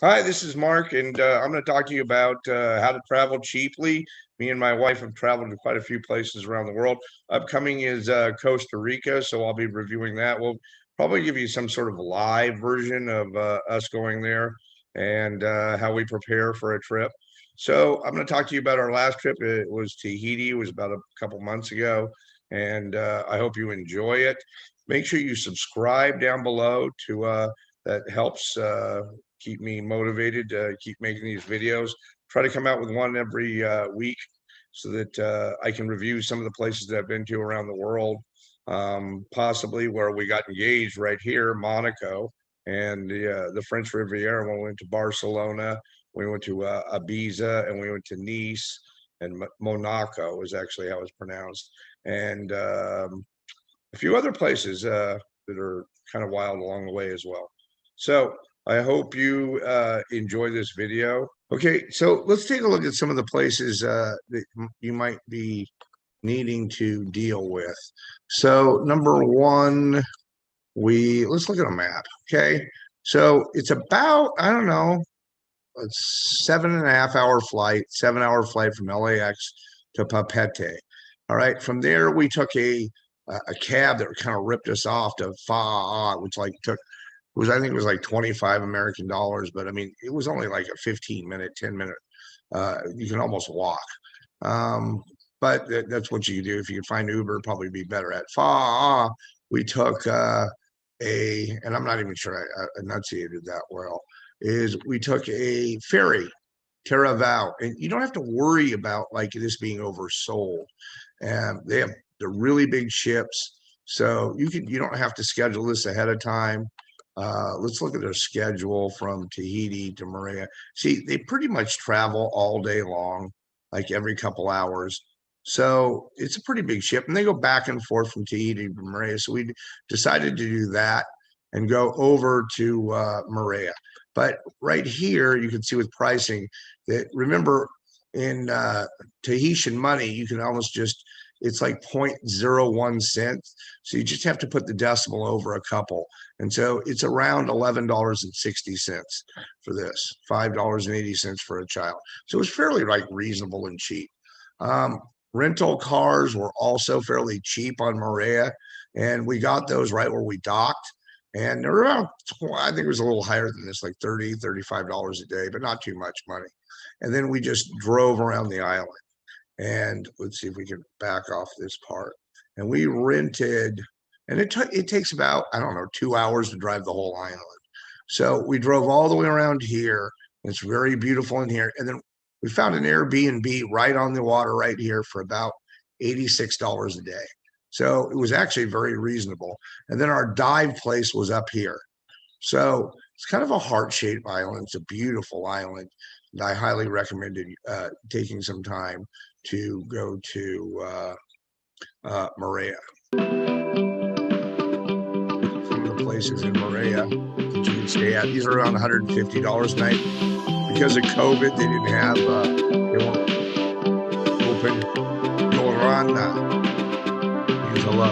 Hi, this is Mark, and I'm going to talk to you about how to travel cheaply. Me and my wife have traveled to quite a few places around the world. Upcoming is Costa Rica, so I'll be reviewing that. We'll probably give you some sort of live version of us going there and how we prepare for a trip. So I'm going to talk to you about our last trip. It was Tahiti. It was about a couple months ago, and I hope you enjoy it. Make sure you subscribe down below to that helps keep me motivated to keep making these videos. Try to come out with one every week so that I can review some of the places that I've been to around the world. Possibly where we got engaged right here, Monaco, and the French Riviera. When we went to Barcelona, we went to Ibiza, and we went to Nice, and Monaco is actually how it's pronounced, and a few other places that are kind of wild along the way as well. So I hope you enjoy this video. Okay, so let's take a look at some of the places that you might be needing to deal with. So number one, we let's look at a map. Okay, so it's about I don't know, a 7.5 hour flight, 7 hour flight from LAX to Papete. All right, from there we took a cab that kind of ripped us off to Fa'a, which like took was I think it was like 25 American dollars, but I mean it was only like a 15-minute, 10-minute. You can almost walk. Um, but that's what you do. If you can find Uber, probably be better at Fa'a. We took and I'm not even sure I enunciated that well. Is we took a ferry, Terravau, and you don't have to worry about like this being oversold. And they have the really big ships, so you don't have to schedule this ahead of time. Let's look at their schedule from Tahiti to Moorea. See, they pretty much travel all day long, like every couple hours. So it's a pretty big ship, and they go back and forth from Tahiti to Moorea. So we decided to do that and go over to Moorea. But right here, you can see with pricing that remember in Tahitian money, you can almost just it's like 0.01 cents. So you just have to put the decimal over a couple. And so it's around $11.60 for this, $5.80 for a child. So it's fairly like reasonable and cheap. Um, Rental cars were also fairly cheap on Moorea, and we got those right where we docked. And they're around, I think it was a little higher than this, like $35 a day, but not too much money. And then we just drove around the island. And let's see if we can back off this part. And we rented, and it takes about, I don't know, 2 hours to drive the whole island. So we drove all the way around here. It's very beautiful in here. And then we found an Airbnb right on the water right here for about $86 a day. So it was actually very reasonable. And then our dive place was up here. So it's kind of a heart-shaped island. It's a beautiful island. And I highly recommend taking some time to go to Moorea. Some of the places in Moorea that you can stay at. These are around $150 a night. Because of COVID, they didn't have, they weren't open. Yorana means hello.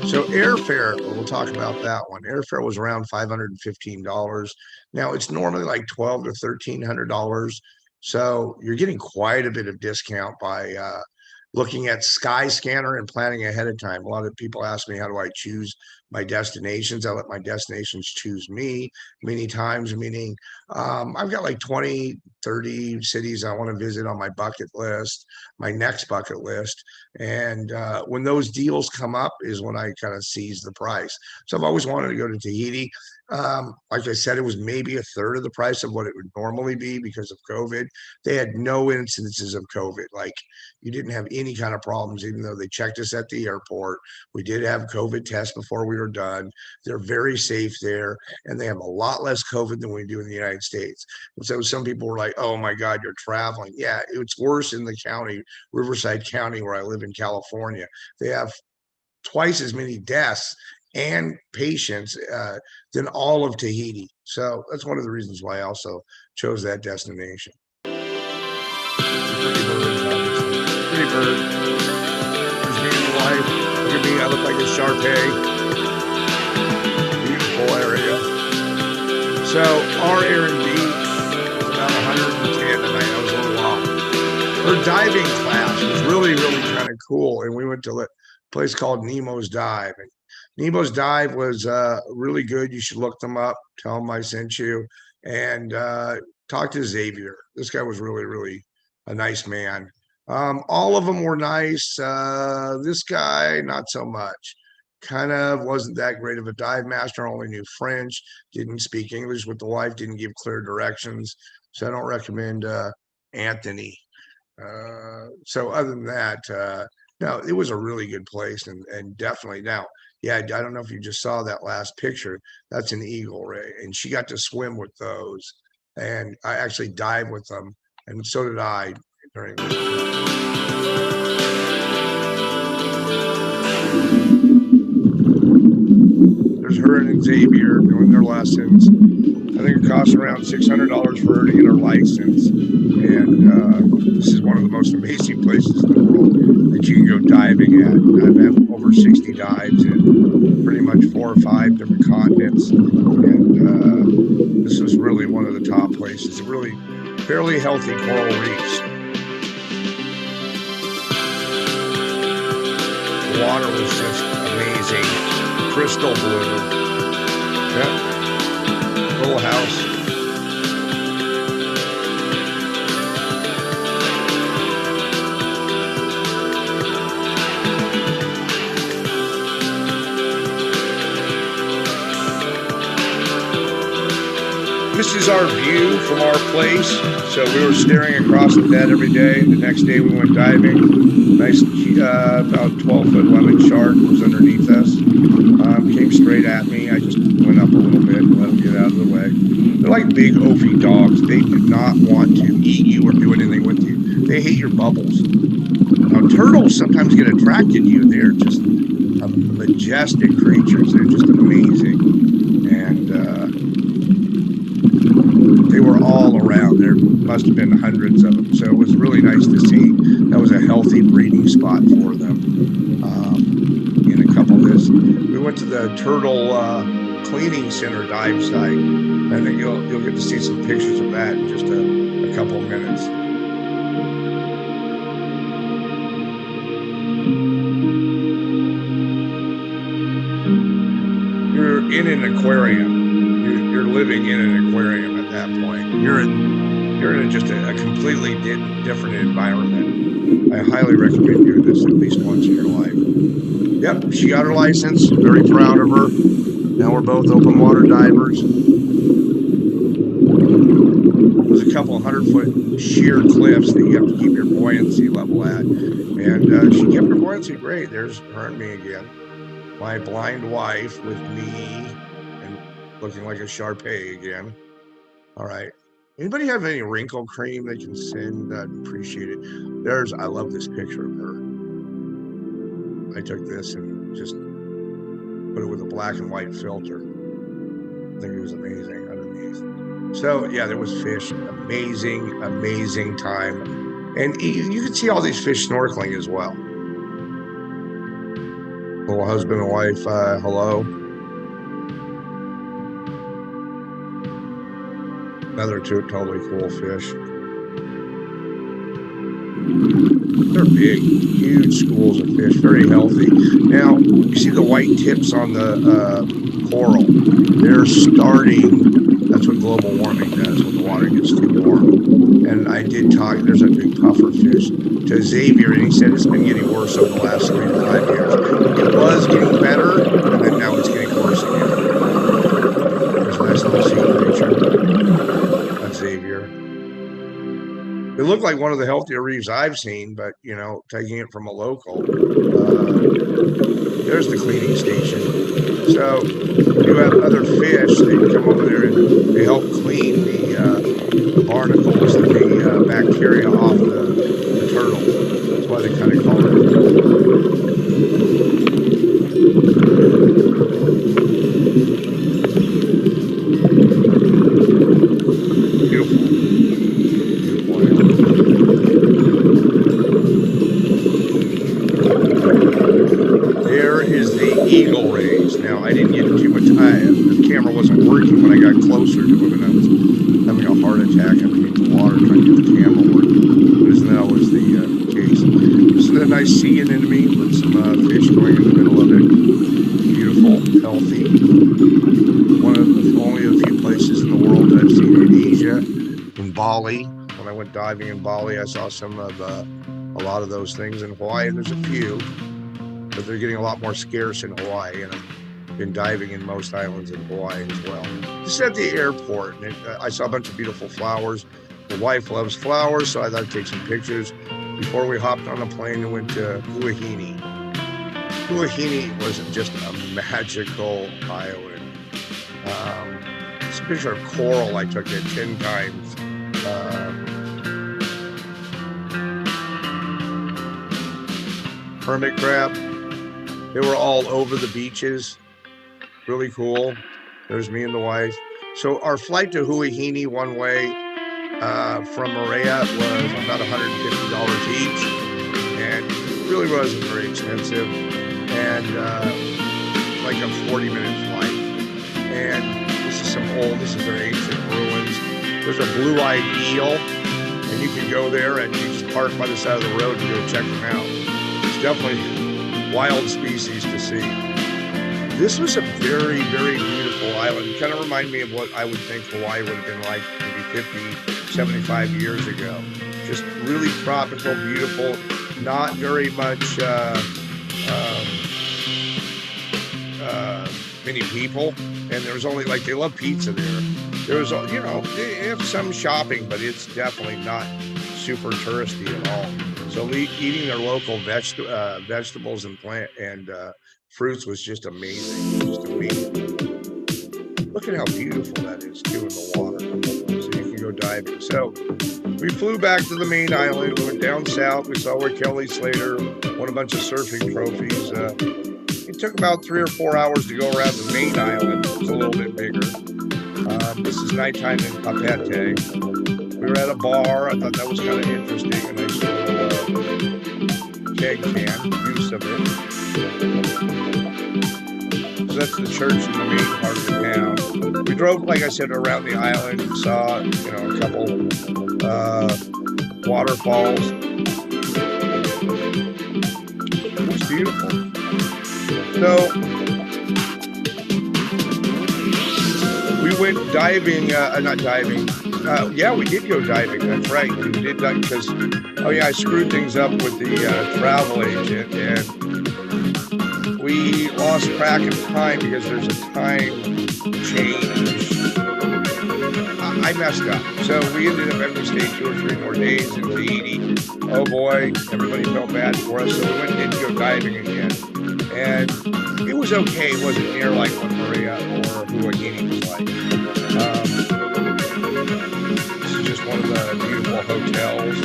So airfare, we'll talk about that one. Airfare was around $515. Now it's normally like $1,200 to $1,300. So you're getting quite a bit of discount by looking at Skyscanner and planning ahead of time. A lot of people ask me, how do I choose my destinations? I let my destinations choose me many times, meaning I've got like 20, 30 cities I want to visit on my bucket list, my next bucket list. And when those deals come up is when I kind of seize the price. So I've always wanted to go to Tahiti. Like I said, it was maybe a third of the price of what it would normally be because of COVID. They had no instances of COVID. Like you didn't have any kind of problems, even though they checked us at the airport. We did have COVID tests before we were done. They're very safe there, and they have a lot less COVID than we do in the United States. And so some people were like, oh my God, you're traveling. Yeah, it's worse in the county, Riverside County, where I live in California. They have twice as many deaths and patients than all of Tahiti. So that's one of the reasons why I also chose that destination. Pretty birds, obviously. Pretty bird. There's me and the wife. Look at me, I look like a Sharpei. Beautiful area. So our Airbnb her diving class was really, really kind of cool. And we went to a place called Nemo's Dive. And Nemo's Dive was really good. You should look them up. Tell them I sent you. And talk to Xavier. This guy was really, really a nice man. All of them were nice. This guy, not so much. Kind of wasn't that great of a dive master, only knew French, didn't speak English with the wife, didn't give clear directions. So I don't recommend Anthony. So other than that, no, it was a really good place and definitely now, yeah, I don't know if you just saw that last picture. That's an eagle ray, and she got to swim with those, and I actually dived with them, and so did I during. There's her and Xavier doing their lessons. I think it costs around $600 for her to get her license. And this is one of the most amazing places in the world that you can go diving at. I've had over 60 dives in pretty much 4 or 5 different continents. And this was really one of the top places. Really fairly healthy coral reefs. The water was just amazing. Crystal blue. Yep. Little house. This is our view from our place. So we were staring across the bed every day. The next day we went diving. Nice, about 12-foot lemon shark was underneath us. Came straight at me. I just went up a little bit and let him get out of the way. They're like big oafy dogs. They do not want to eat you or do anything with you. They hate your bubbles. Now, turtles sometimes get attracted to you. They're just majestic creatures. They're just amazing. And they were all around. There must have been hundreds of them. So it was really nice to see. That was a healthy breeding spot for them. In a couple of this, we went to the turtle cleaning center dive site. I think you'll get to see some pictures of that in just a couple of minutes. You're in an aquarium. You're living in an aquarium at that point. You're in just a completely different environment. I highly recommend doing this at least once in your life. Yep, she got her license. Very proud of her. Now we're both open water divers. There's a couple 100-foot sheer cliffs that you have to keep your buoyancy level at. And she kept her buoyancy great. There's her and me again. My blind wife with me and looking like a Shar-Pei again. All right. Anybody have any wrinkle cream they can send? I'd appreciate it. I love this picture of her. I took this and just put it with a black and white filter. I think it was amazing underneath. So yeah, there was fish. Amazing, amazing time. And you could see all these fish snorkeling as well. Little husband and wife, hello. Another totally cool fish. They're big, huge schools of fish, very healthy. Now, you see the white tips on the coral. They're starting, that's what global warming does when the water gets too warm. And I did talk, there's a big puffer fish, to Xavier, and he said it's been getting worse over the last 3 to 5 years. It was getting better, and then now it's getting worse again. There's a nice little sea creature. That's Xavier. It looked like one of the healthier reefs I've seen, but, you know, taking it from a local. There's the cleaning station. So you have other fish that come over there and they help clean the barnacles and the bacteria off the turtle. That's why they kind of call it. Eagle rays. Now, I didn't get too much time. The camera wasn't working when I got closer to it, and I was having a heart attack underneath the water trying to get the camera working. Because that was the nice sea anemone with some fish going in the middle of it. Beautiful, healthy. One of the only a few places in the world that I've seen in Asia, in Bali. When I went diving in Bali, I saw some of a lot of those things in Hawaii, and there's a few, but they're getting a lot more scarce in Hawaii. And I've been diving in most islands in Hawaii as well. Just at the airport, and I saw a bunch of beautiful flowers. My wife loves flowers, so I thought I'd take some pictures before we hopped on a plane and went to Huahine. Huahine was just a magical island. It's a picture of coral I took it 10 times. Hermit crab. They were all over the beaches. Really cool. There's me and the wife. So our flight to Huahine one way from Moorea was about $150 each, and it really wasn't very expensive, and like a 40-minute flight. And this is their ancient ruins. There's a blue-eyed eel, and you can go there and you just park by the side of the road and go check them out. It's definitely wild species to see. This was a very, very beautiful island. It kind of reminded me of what I would think Hawaii would have been like maybe 50, 75 years ago. Just really tropical, beautiful, not very much many people. And there's only, like, they love pizza there. There's, you know, they have some shopping, but it's definitely not super touristy at all. So eating their local vegetables and fruits was just amazing. Just amazing. Look at how beautiful that is too in the water. So you can go diving. So we flew back to the main island. We went down south. We saw where Kelly Slater won a bunch of surfing trophies. It took about 3 or 4 hours to go around the main island. It was a little bit bigger. This is nighttime in Papete. We were at a bar. I thought that was kind of interesting. A nice little keg can, use of it. So that's the church in the main part of the town. We drove, like I said, around the island and saw, you know, a couple waterfalls. It was beautiful. So we went diving, not diving. Yeah, we did go diving. That's right. We did dive because, oh yeah, I screwed things up with the travel agent, and we lost track of time because there's a time change. I messed up. So we ended up having to stay 2 or 3 more days in Tahiti. Oh boy, everybody felt bad for us. So we went and did go diving again. And it was okay. It wasn't near like what Moorea or Huahine was like. This is just one of the beautiful hotels.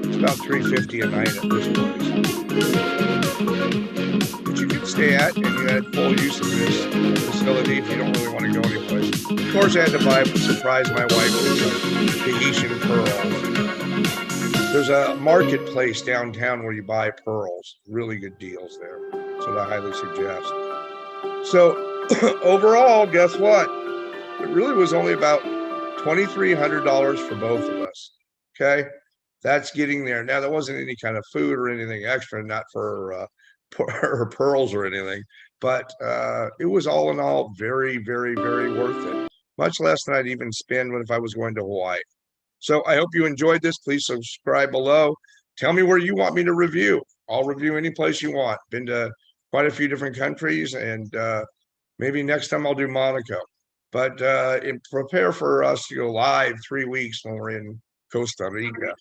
It's about $350 a night at this place. But you can stay at, and you had full use of this facility if you don't really want to go anyplace. Of course, I had to surprise my wife with some Tahitian pearls. There's a marketplace downtown where you buy pearls. Really good deals there. So I highly suggest. So overall, guess what? It really was only about $2,300 for both of us. Okay. That's getting there. Now, there wasn't any kind of food or anything extra, not for her pearls or anything, but it was all in all very, very, very worth it. Much less than I'd even spend if I was going to Hawaii. So I hope you enjoyed this. Please subscribe below. Tell me where you want me to review. I'll review any place you want. Been to quite a few different countries, and maybe next time I'll do Monaco. But prepare for us to go live 3 weeks when we're in Costa Rica.